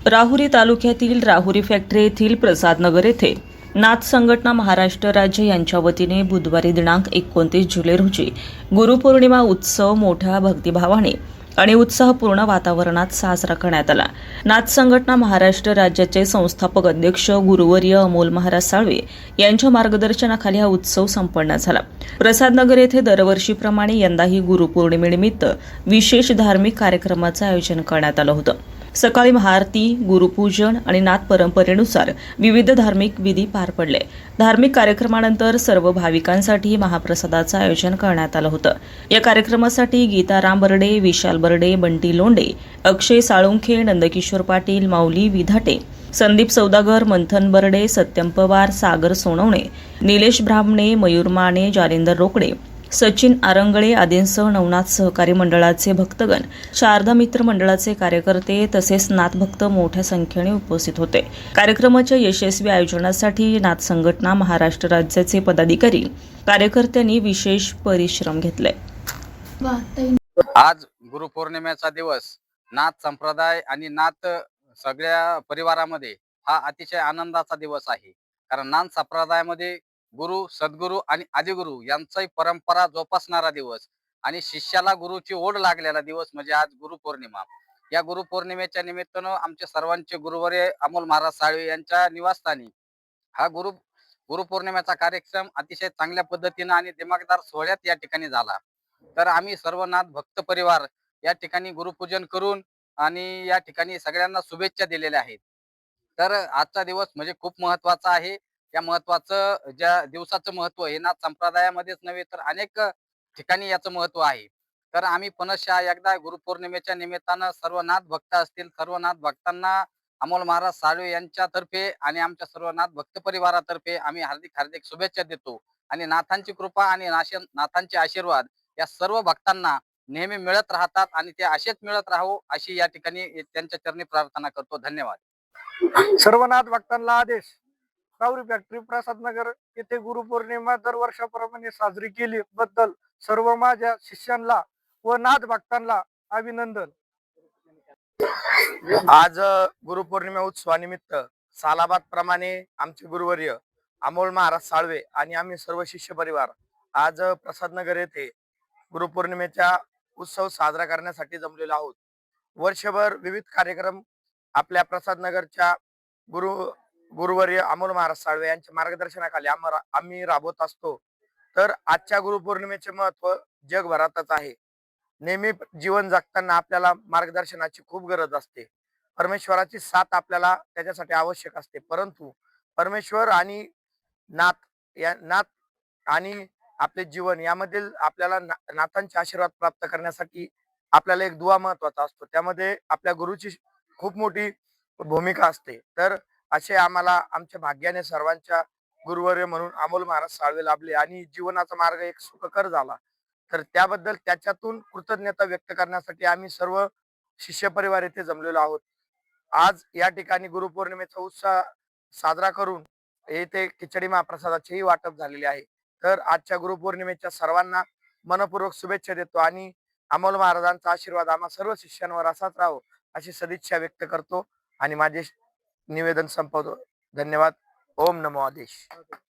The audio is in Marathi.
राहुरी तालुक्यातील राहुरी फॅक्टरी येथील प्रसादनगर येथे नाथ संघटना महाराष्ट्र राज्य यांच्या वतीने बुधवारी दिनांक 29 जुलै रोजी गुरुपौर्णिमा उत्सव मोठ्या भक्तिभावाने आणि उत्साहपूर्ण वातावरणात साजरा करण्यात आला। नाथ संघटना महाराष्ट्र राज्याचे संस्थापक अध्यक्ष गुरुवर्य अमोल महाराज साळवे यांच्या मार्गदर्शनाखाली हा उत्सव संपन्न झाला। प्रसादनगर येथे दरवर्षीप्रमाणे यंदाही गुरुपौर्णिमेनिमित्त विशेष धार्मिक कार्यक्रमाचं आयोजन करण्यात आलं होतं। सकाळी महाआरती, गुरुपूजन आणि नाथ परंपरेनुसार विविध धार्मिक विधी पार पडले। धार्मिक कार्यक्रमानंतर सर्व भाविकांसाठी महाप्रसादाचं आयोजन करण्यात आलं होतं। या कार्यक्रमासाठी गीताराम बर्डे, विशाल बर्डे, बंटी लोंढे, अक्षय साळुंखे, नंदकिशोर पाटील, माऊली विधाटे, संदीप सौदागर, मंथन बर्डे, सत्यम पवार, सागर सोनवणे, निलेश ब्राह्मणे, मयूर माने, जालिंदर रोकडे, सचिन आरंगळे आदींसह नवनाथ सहकारी मंडळाचे भक्तगण, शारदा मित्र मंडळाचे कार्यकर्ते तसेच नाथभक्त मोठ्या संख्येने उपस्थित होते। कार्यक्रमाच्या यशस्वी आयोजनासाठी नाथ संघटना महाराष्ट्र राज्याचे पदाधिकारी कार्यकर्त्यांनी विशेष परिश्रम घेतले। आज गुरुपौर्णिमेचा दिवस नाथ संप्रदाय आणि नाथ सगळ्या परिवारामध्ये हा अतिशय आनंदाचा दिवस आहे। कारण नाथ संप्रदायामध्ये गुरु, सद्गुरू आणि आदिगुरु यांचाही परंपरा जोपासणारा दिवस आणि शिष्याला गुरुची ओढ लागलेला दिवस म्हणजे आज गुरुपौर्णिमा। या गुरुपौर्णिमेच्या निमित्तानं आमच्या सर्वांचे गुरुवर्य अमोल महाराज साळवे यांच्या निवासस्थानी हा गुरुपौर्णिमेचा कार्यक्रम अतिशय चांगल्या पद्धतीने आणि दिमागदार सोहळ्यात या ठिकाणी झाला। तर आम्ही सर्व नाथ भक्त परिवार या ठिकाणी गुरुपूजन करून आणि या ठिकाणी सगळ्यांना शुभेच्छा दिलेल्या आहेत। तर आजचा दिवस म्हणजे खूप महत्त्वाचा आहे। या महत्त्वाचं ज्या दिवसाचं महत्त्व हे नाथ संप्रदायामध्येच नव्हे तर अनेक ठिकाणी याचं महत्त्व आहे। तर आम्ही पुनश्च एकदा गुरुपौर्णिमेच्या निमित्तानं सर्व नाथ भक्त असतील सर्व नाथ भक्तांना अमोल महाराज साळवे यांच्यातर्फे आणि आमच्या सर्व नाथ भक्त परिवारातर्फे आम्ही हार्दिक शुभेच्छा देतो आणि नाथांची कृपा आणि नाथांचे आशीर्वाद या सर्व भक्तांना नेहमी मिळत राहतात आणि ते असेच मिळत राहो अशी या ठिकाणी त्यांच्या चरणी प्रार्थना करतो। धन्यवाद। सर्व नाथ भक्तांना आदेश। राहुरी फॅक्टरी प्रसादनगर येथे गुरुपौर्णिमा दरवर्षाप्रमाणे साजरी केली बद्दल सर्व माझ्या शिष्यांना व नाथ भक्तांना अभिनंदन। आज गुरुपौर्णिमा उत्सवानिमित्त सालाबाद प्रमाणे आमचे गुरुवर्य अमोल महाराज साळवे आणि आम्ही सर्व शिष्य परिवार आज प्रसादनगर येथे गुरुपौर्णिमेचा उत्सव साजरा करण्यासाठी जमलेलो आहोत। वर्षभर विविध कार्यक्रम आपल्या प्रसादनगरच्या गुरुवर्य अमोल महाराज साळवे यांच्या मार्गदर्शनाखाली आम्ही राबवत असतो। तर आजच्या गुरुपौर्णिमेचे महत्त्व जगभरातच आहे। नेहमी जीवन जगताना आपल्याला मार्गदर्शनाची खूप गरज असते। परमेश्वराची साथ आपल्याला त्याच्यासाठी आवश्यक असते, परंतु परमेश्वर आणि नाथ आणि आपले जीवन यामधील आपल्याला नाथांचे आशीर्वाद प्राप्त करण्यासाठी आपल्याला एक दुआ महत्त्वाचा असतो। त्यामध्ये आपल्या गुरुची खूप मोठी भूमिका असते। तर असे आम्हाला आमच्या भाग्याने सर्वांच्या गुरुवर्य म्हणून अमोल महाराज साळवे लाभले आणि जीवनाचा मार्ग एक सुखकर झाला। तर त्याबद्दल त्याच्यातून कृतज्ञता व्यक्त करण्यासाठी आम्ही सर्व शिष्य परिवार येथे जमलेलो आहोत। आज या ठिकाणी गुरुपौर्णिमेचा उत्सव साजरा करून येथे खिचडी महाप्रसादाचेही वाटप झालेले आहे। तर आजच्या गुरुपौर्णिमेच्या सर्वांना मनपूर्वक शुभेच्छा देतो आणि अमोल महाराजांचा आशीर्वाद आम्हा सर्व शिष्यांवर असाच राहो अशी सदिच्छा व्यक्त करतो आणि माझे निवेदन संपवतो। धन्यवाद। ओम नमो आदेश।